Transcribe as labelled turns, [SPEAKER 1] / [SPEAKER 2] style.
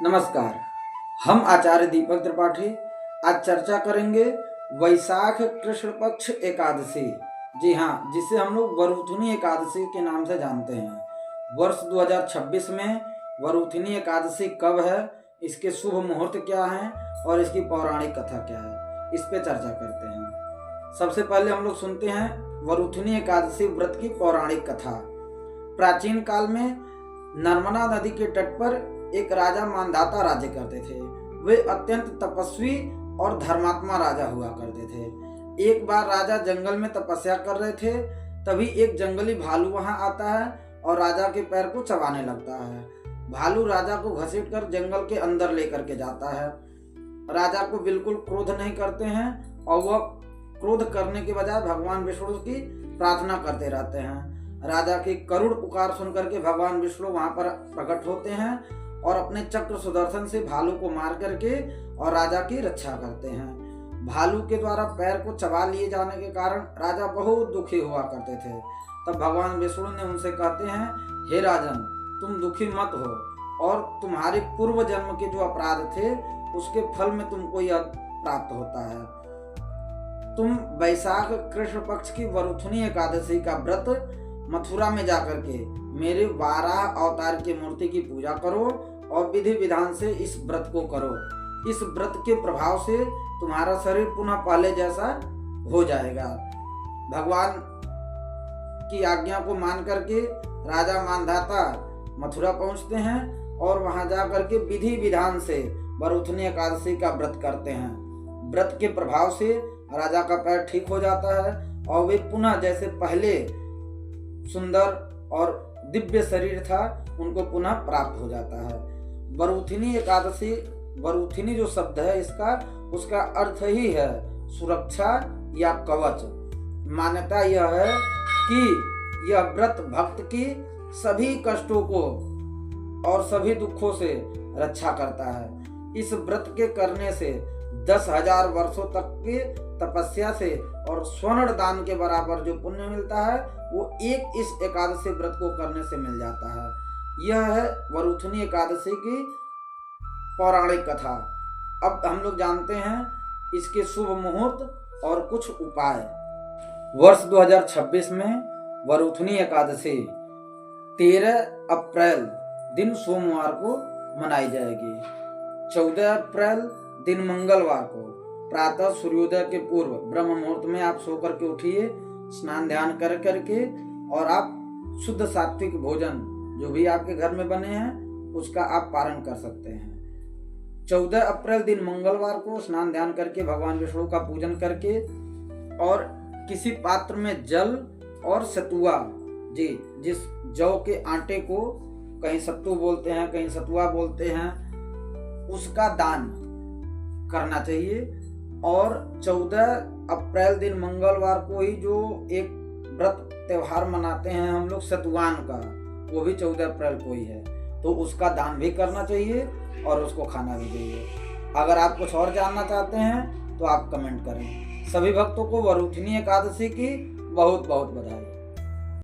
[SPEAKER 1] नमस्कार। हम आचार्य दीपक त्रिपाठी आज चर्चा करेंगे वैशाख कृष्ण पक्ष एकादशी। जी हाँ, जिसे हम लोग वरूथिनी एकादशी के नाम से जानते हैं। वर्ष 2026 में वरूथिनी एकादशी कब है, इसके शुभ मुहूर्त क्या हैं और इसकी पौराणिक कथा क्या है, इस पे चर्चा करते हैं। सबसे पहले हम लोग सुनते हैं वरूथिनी एकादशी व्रत की पौराणिक कथा। प्राचीन काल में नर्मदा नदी के तट पर एक राजा मानधाता राज्य करते थे। वे अत्यंत तपस्वी और धर्मात्मा राजा हुआ करते थे। एक बार राजा जंगल में तपस्या कर रहे थे, तभी एक जंगली भालू वहां आता है और राजा के पैर को चबाने लगता है। भालू राजा को घसीटकर जंगल के अंदर लेकर के जाता है। राजा को बिल्कुल क्रोध नहीं करते हैं और वह क्रोध करने के बजाय भगवान विष्णु की प्रार्थना करते रहते हैं। राजा की करुण पुकार सुनकर के भगवान विष्णु वहां पर प्रकट होते हैं और अपने चक्र सुदर्शन से भालू को मार करके और राजा की रक्षा करते हैं। भालू के द्वारा पैर को चबा लिए जाने के कारण राजा बहुत दुखी हुआ करते थे। तब भगवान विष्णु ने उनसे कहते हैं, हे राजन, तुम दुखी मत हो और तुम्हारे पूर्व जन्म के जो अपराध थे उसके फल में तुमको यह प्राप्त होता है। तुम वैशाख कृष्ण पक्ष की वरूथिनी एकादशी का व्रत मथुरा में जाकर के मेरे 12 अवतार की मूर्ति की पूजा करो और विधि विधान से इस व्रत को करो। इस व्रत के प्रभाव से तुम्हारा शरीर पुनः पहले जैसा हो जाएगा। भगवान की आज्ञा को मान करके राजा मानधाता मथुरा पहुंचते हैं और वहां जाकर के विधि विधान से वरूथिनी एकादशी का व्रत करते हैं। व्रत के प्रभाव से राजा का पैर ठीक हो जाता है और वे पुनः जैसे पहले सुंदर और दिव्य शरीर था उनको पुनः प्राप्त हो जाता है। वरूथिनी एकादशी, वरूथिनी जो शब्द है उसका अर्थ ही है सुरक्षा या कवच। मान्यता यह है कि यह व्रत भक्त की सभी कष्टों को और सभी दुखों से रक्षा करता है। इस व्रत के करने से 10,000 वर्षों तक की तपस्या से और स्वर्ण दान के बराबर जो पुण्य मिलता है वो एक इस एकादशी व्रत को करने से मिल जाता है। यह है वरूथिनी एकादशी की पौराणिक कथा। अब हम लोग जानते हैं इसके शुभ मुहूर्त और कुछ उपाय। वर्ष 2026 में वरूथिनी एकादशी 13 अप्रैल दिन सोमवार को मनाई जाएगी। 14 अप्रैल दिन मंगलवार को प्रातः सूर्योदय के पूर्व ब्रह्म मुहूर्त में आप सो करके उठिए, स्नान ध्यान कर करके और आप शुद्ध सात्विक भोजन जो भी आपके घर में बने हैं उसका आप पारण कर सकते हैं। 14 अप्रैल दिन मंगलवार को स्नान ध्यान करके भगवान विष्णु का पूजन करके और किसी पात्र में जल और सतुआ, जी जिस जौ के आटे को कहीं सत्तू बोलते हैं कहीं सतुआ बोलते हैं, उसका दान करना चाहिए। और 14 अप्रैल दिन मंगलवार को ही जो एक व्रत त्योहार मनाते हैं हम लोग सतुआन का, वो भी 14 अप्रैल को ही है, तो उसका दान भी करना चाहिए और उसको खाना भी चाहिए। अगर आप कुछ और जानना चाहते हैं तो आप कमेंट करें। सभी भक्तों को वरूथिनी एकादशी की बहुत बहुत बधाई।